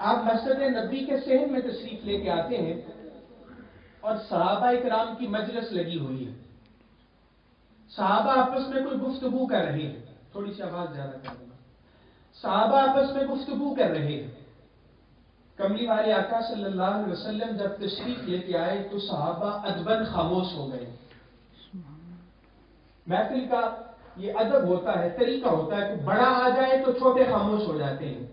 آپ مسجد نبی کے صحن میں تشریف لے کے آتے ہیں اور صحابہ کرام کی مجلس لگی ہوئی ہے. صحابہ آپس میں کوئی گفتگو کر رہے ہیں. تھوڑی سی آواز زیادہ کر دوں. صحابہ آپس میں گفتگو کر رہے ہیں. کملی والے آقا صلی اللہ علیہ وسلم جب تشریف لے کے آئے تو صحابہ ادباً خاموش ہو گئے. محفل کا یہ ادب ہوتا ہے، طریقہ ہوتا ہے کہ بڑا آ جائے تو چھوٹے خاموش ہو جاتے ہیں.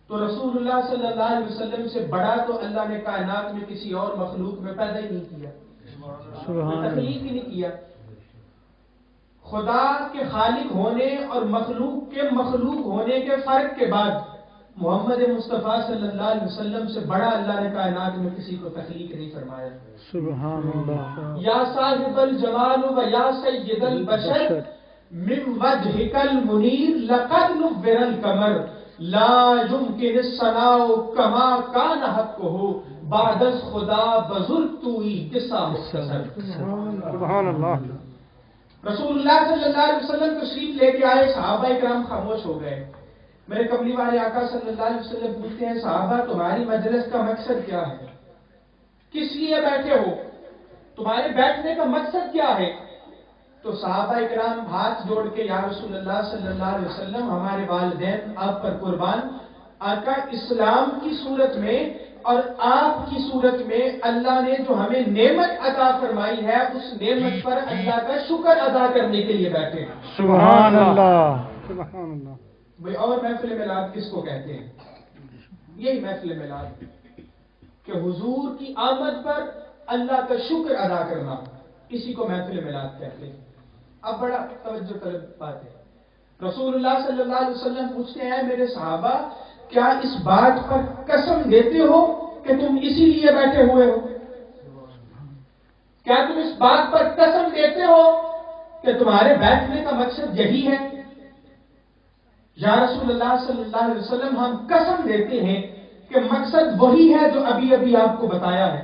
تو رسول اللہ صلی اللہ علیہ وسلم سے بڑا تو اللہ نے کائنات میں کسی اور مخلوق میں پیدا ہی نہیں کیا، تخلیق ہی نہیں کیا. خدا کے خالق ہونے اور مخلوق کے مخلوق ہونے کے فرق کے بعد محمد مصطفیٰ صلی اللہ علیہ وسلم سے بڑا اللہ نے کائنات میں کسی کو تخلیق نہیں فرمایا. سبحان اللہ. یا صاحب الجمال و یا سید البشر من وجهك المنیر لقد نور القمر لا يمكن الثناء كما كان حقه بعد از خدا بزرگ توئی قصہ مختصر. سبحان اللہ. رسول اللہ صلی اللہ علیہ وسلم تشریف لے کے آئے، صحابہ کرام خاموش ہو گئے. میرے کملی والے آقا صلی اللہ علیہ وسلم پوچھتے ہیں صحابہ تمہاری مجلس کا مقصد کیا ہے؟ کس لیے بیٹھے ہو؟ تمہارے بیٹھنے کا مقصد کیا ہے؟ تو صحابہ کرام ہاتھ جوڑ کے یا رسول اللہ صلی اللہ علیہ وسلم ہمارے والدین آپ پر قربان، آقا اسلام کی صورت میں اور آپ کی صورت میں اللہ نے جو ہمیں نعمت عطا فرمائی ہے اس نعمت پر اللہ کا شکر ادا کرنے کے لیے بیٹھے ہیں. سبحان اللہ. سبحان اللہ. بھئی اور محفل میلاد کس کو کہتے ہیں؟ یہی محفل میلاد کہ حضور کی آمد پر اللہ کا شکر ادا کرنا، اسی کو محفل میلاد کہتے ہیں. اب بڑا توجہ طلب بات ہے. رسول اللہ صلی اللہ علیہ وسلم پوچھتے ہیں میرے صحابہ کیا اس بات پر قسم دیتے ہو کہ تم اسی لیے بیٹھے ہوئے ہو؟ کیا تم اس بات پر قسم دیتے ہو کہ تمہارے بیٹھنے کا مقصد یہی ہے؟ یا رسول اللہ صلی اللہ علیہ وسلم ہم قسم دیتے ہیں کہ مقصد وہی ہے جو ابھی ابھی آپ کو بتایا ہے.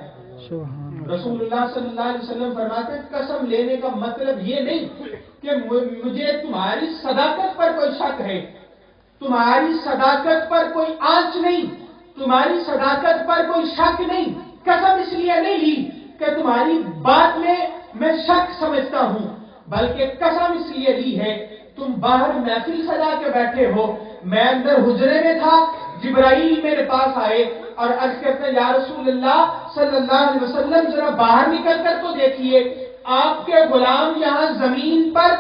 رسول اللہ صلی اللہ علیہ وسلم فرماتے ہیں قسم لینے کا مطلب یہ نہیں کہ مجھے تمہاری صداقت پر کوئی شک ہے، تمہاری صداقت پر کوئی آنچ نہیں، تمہاری صداقت پر کوئی شک نہیں. قسم اس لیے نہیں لی کہ تمہاری بات میں شک سمجھتا ہوں، بلکہ قسم اس لیے لی ہے تم باہر محفل سجا کے بیٹھے ہو، میں اندر حجرے میں تھا، جبرائیل میرے پاس آئے اور عرض کرتے ہیں یا رسول اللہ صلی اللہ علیہ وسلم ذرا باہر نکل کر تو دیکھیے آپ کے غلام یہاں زمین پر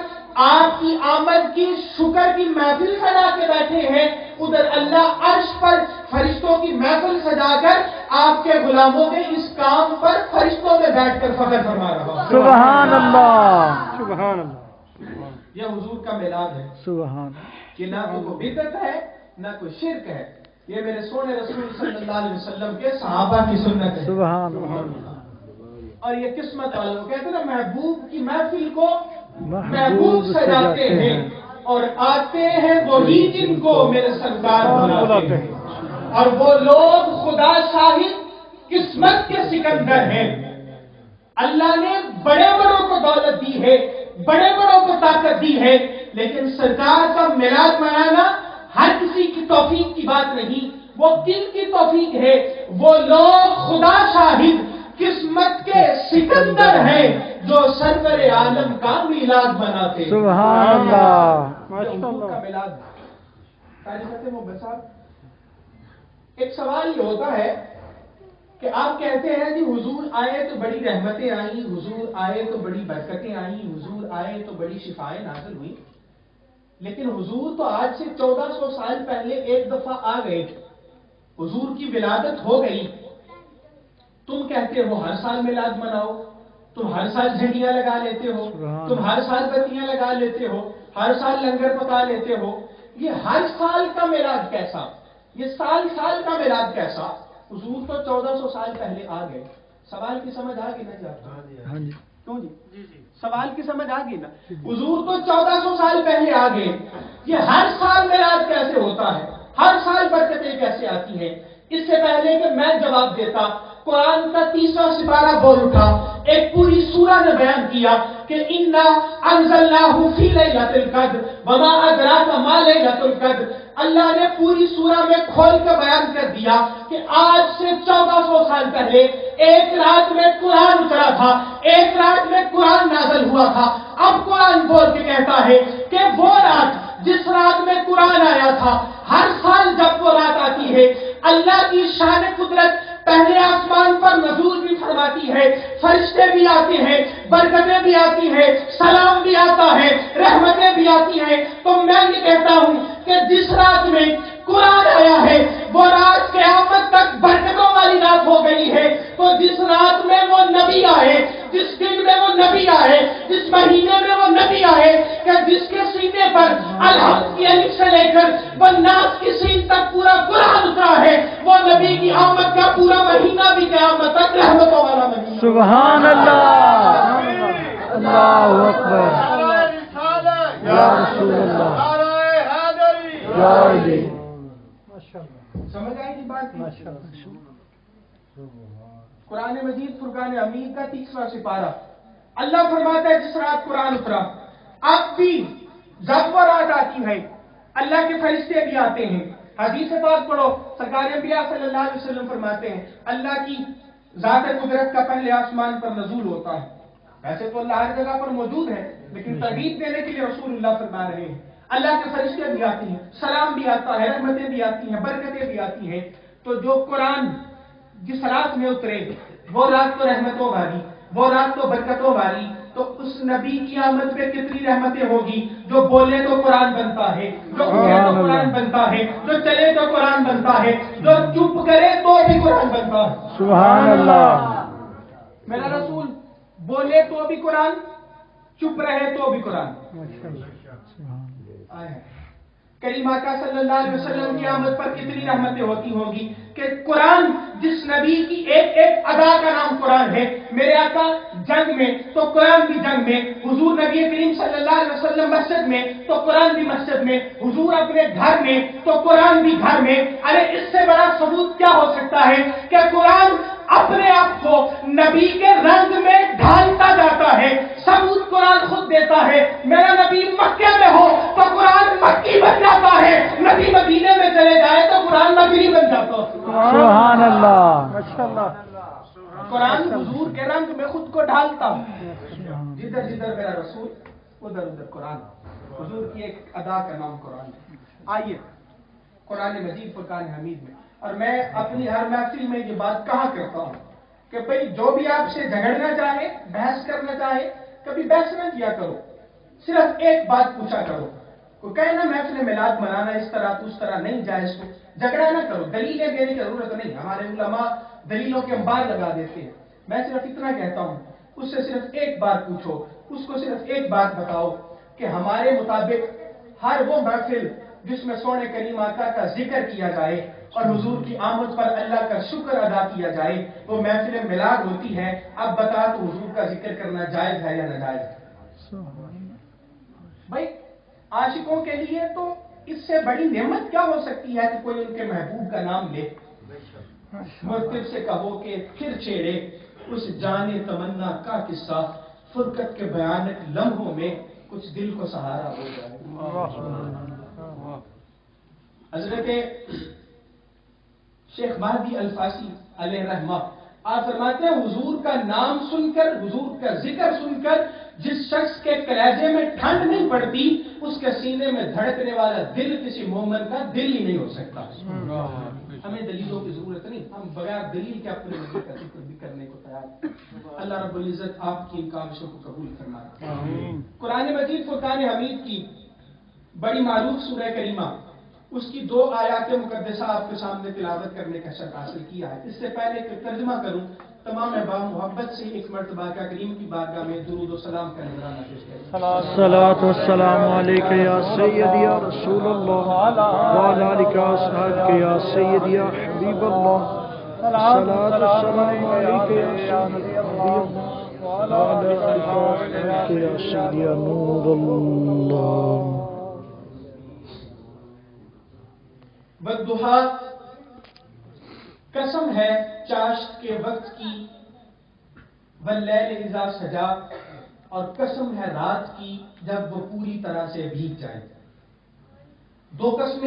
آپ کی آمد کی شکر کی محفل سجا کے بیٹھے ہیں، ادھر اللہ عرش پر فرشتوں کی محفل سجا کر آپ کے غلاموں کے اس کام پر فرشتوں میں بیٹھ کر فخر فرما رہا ہے. سبحان اللہ. سبحان اللہ. یہ حضور کا میلاد ہے. سبحان. کہ نہ کوئی بدعت ہے نہ کوئی شرک ہے، یہ میرے سونے رسول صلی اللہ علیہ وسلم کے صحابہ کی سنت ہے. سبحان اللہ. اور یہ قسمت والوں کہتے ہیں نا محبوب کی محفل کو محبوب سجاتے ہیں اور آتے ہیں وہی جن کو میرے سرکار بلاتے ہیں، اور وہ لوگ خدا شاہد قسمت کے سکندر ہیں. اللہ نے بڑے بڑوں کو دولت دی ہے، بڑے بڑوں کو طاقت دی ہے، لیکن سرکار کا میلاد منانا ہر کسی کی توفیق کی بات نہیں. وہ کن کی توفیق ہے؟ وہ لوگ خدا شاہد قسمت کے سکندر ہیں جو سرور عالم کا میلاد مناتے ہیں. سبحان اللہ. حضور کا میلاد. محمد صاحب ایک سوال یہ ہوتا ہے کہ آپ کہتے ہیں جی حضور آئے تو بڑی رحمتیں آئیں، حضور آئے تو بڑی برکتیں آئیں، حضور آئے تو بڑی شفائیں نازل ہوئی، لیکن حضور تو آج سے 1400 سال پہلے ایک دفعہ آ گئے، حضور کی ولادت ہو گئی، تم کہتے ہو ہر سال میلاد مناؤ، تم ہر سال جھنڈیاں لگا لیتے ہو، تم ہر سال بتیاں لگا لیتے ہو، ہر سال لنگر پکا لیتے ہو. یہ ہر سال کا میلاد کیسا؟ یہ سال سال کا میلاد کیسا؟ حضور تو 1400 سال پہلے آ گئے. سوال کی سمجھ آ گئی نا جی آپ کو؟ کیوں جی؟ سوال کی سمجھ آ گئی نا؟ حضور تو 1400 سال پہلے آ گئے، یہ ہر سال میلاد کیسے ہوتا ہے؟ ہر سال برکتیں کیسے آتی ہیں؟ اس سے پہلے کہ میں جواب دیتا، قرآن کا 30واں سپارہ بول اٹھا، ایک پوری سورہ نے بیان کیا کہ انا انزلناہ فی لیلۃ القدر وما ادراک ما لیلۃ القدر. اللہ نے پوری سورہ میں کھول کے بیان کر دیا کہ آج سے 1400 سال پہلے ایک رات میں قرآن اترا تھا، ایک رات میں قرآن نازل ہوا تھا۔ اب قرآن بول کے کہتا ہے کہ وہ رات جس رات میں قرآن آیا تھا، ہر سال جب وہ رات آتی ہے اللہ کی شان قدرت پہلے آسمان پر نزول بھی فرماتی ہے، فرشتے بھی آتے ہیں، برکتیں بھی آتی ہیں، سلام بھی آتا ہے، رحمتیں بھی آتی ہیں۔ تو میں یہ کہتا ہوں کہ جس رات میں قرآن آیا ہے وہ رات قیامت تک برکتوں والی رات ہو گئی ہے۔ تو جس رات میں وہ نبی آئے، جس دن میں وہ نبی آئے، جس مہینے میں وہ نبی آئے کہ جس کے سینے پر الحمد کی الف سے لے کر والناس کی سین تک پورا قرآن اترا ہے، وہ نبی کی آمد کا پورا مہینہ بھی قیامت تک رحمتوں والا مہینہ۔ سبحان اللہ، اللہ اکبر، یا رسول اللہ، یا علی۔ سمجھ آئی کی بات؟ قرآن مجید فرقان حمید کا 30واں سپارہ، اللہ فرماتا ہے جس رات قرآن اترا، اب بھی جب وہ رات آتی ہے اللہ کے فرشتے بھی آتے ہیں۔ حدیث پاک پڑھو، سرکار انبیاء صلی اللہ علیہ وسلم فرماتے ہیں اللہ کی ذات قدرت کا پہلے آسمان پر نزول ہوتا ہے۔ ویسے تو اللہ ہر جگہ پر موجود ہے، لیکن ترغیب دینے کے لیے رسول اللہ فرما رہے ہیں اللہ کے فرشتے بھی آتے ہیں، سلام بھی آتا ہے، رحمتیں بھی آتی ہیں، برکتیں بھی آتی ہیں۔ تو جو قرآن جس رات میں اترے وہ رات تو رحمتوں والی، وہ رات تو برکتوں والی، تو اس نبی کی آمد پہ کتنی رحمتیں ہوگی۔ جو بولے تو قرآن بنتا ہے، جو اٹھے تو قرآن بنتا ہے، جو چلے تو قرآن بنتا ہے، جو چپ کرے تو بھی قرآن بنتا ہے۔ سبحان اللہ، میرا رسول بولے تو بھی قرآن، چپ رہے تو بھی قرآن۔ کریم آقا صلی اللہ علیہ وسلم کی آمد پر کتنی رحمتیں ہوتی ہوں گی کہ قرآن جس نبی کی ایک ایک ادا کا نام قرآن ہے۔ میرے آقا جنگ میں تو قرآن بھی جنگ میں، حضور نبی کریم صلی اللہ علیہ وسلم مسجد میں تو قرآن بھی مسجد میں، حضور اپنے گھر میں تو قرآن بھی گھر میں۔ ارے اس سے بڑا ثبوت کیا ہو سکتا ہے کہ قرآن اپنے آپ کو نبی کے رنگ میں ڈھالتا جاتا ہے۔ ثبوت قرآن خود دیتا ہے۔ میرا نبی مکے میں ہو تو قرآن مکی بن جاتا ہے، نبی مدینے میں چلے جائے تو قرآن مدنی بن جاتا ہے۔ سبحان اللہ، ماشاءاللہ، قرآن حضور کے رنگ میں خود کو ڈھالتا ہوں، جدھر جدھر میرا رسول ادھر ادھر قرآن، حضور کی ایک ادا کا نام قرآن ہے۔ آئیے قرآن مجید فرقان حمید میں، اور میں اپنی ہر محفل میں یہ بات کہا کرتا ہوں کہ بھئی جو بھی آپ سے جھگڑنا چاہے، بحث کرنا چاہے، کبھی بحث نہ کیا کرو، صرف ایک بات پوچھا کرو۔ کوئی کہے نا محفل میلاد منانا اس طرح تو اس طرح نہیں جائز، کو جھگڑا نہ کرو، دلیلیں دینے کی ضرورت نہیں، ہمارے علماء دلیلوں کے انبار لگا دیتے ہیں۔ میں صرف اتنا کہتا ہوں، اس سے صرف ایک بات پوچھو، اس کو صرف ایک بات بتاؤ کہ ہمارے مطابق ہر وہ محفل جس میں سونے کریم آقا کا ذکر کیا جائے اور حضور کی آمد پر اللہ کا شکر ادا کیا جائے، وہ محفل میلاد ہوتی ہے۔ اب بتا تو حضور کا ذکر کرنا جائز ہے یا ناجائز ہے؟ بھائی عاشقوں کے لیے تو اس سے بڑی نعمت کیا ہو سکتی ہے کہ کوئی ان کے محبوب کا نام لے، مرتب سے کہو کہ پھر چھیڑے اس جان تمنا کا قصہ، فرقت کے بیانک لمحوں میں کچھ دل کو سہارا ہو جائے۔ حضرت شیخ مہدی الفاسی علیہ رحمہ آپ فرماتے ہیں حضور کا نام سن کر، حضور کا ذکر سن کر جس شخص کے کلیجے میں ٹھنڈ نہیں پڑتی، اس کے سینے میں دھڑکنے والا دل کسی مومن کا دل ہی نہیں ہو سکتا۔ ہمیں دلیلوں کی ضرورت نہیں، ہم بغیر دلیل کے اپنے نبی کا ذکر بھی کرنے کو تیار۔ اللہ رب العزت آپ کی ان کاوشوں کو قبول فرمائے۔ قرآن مجید فرقان حمید کی بڑی معروف سورہ کریمہ، اس کی 2 آیات مقدسہ آپ کے سامنے تلاوت کرنے کا شرف حاصل کیا ہے۔ اس سے پہلے کہ ترجمہ کروں، تمام احباب محبت سے ایک مرتبہ کا کریم کی بارگاہ میں درود و سلام کا نذرانہ پیش کریں۔ الصلاۃ والسلام علیک یا سیدی یا رسول اللہ وعلی آلک و اصحابک یا سیدی یا حبیب اللہ۔ الصلاۃ والسلام علیک یا نبی اللہ وعلی آلک و اصحابک یا سیدی یا نور اللہ۔ والضحیٰ، قسم ہے چاشت کے وقت کی، واللیل اذا سجا، اور قسم ہے رات کی جب وہ پوری طرح سے بھیگ جائے۔ 2 قسمیں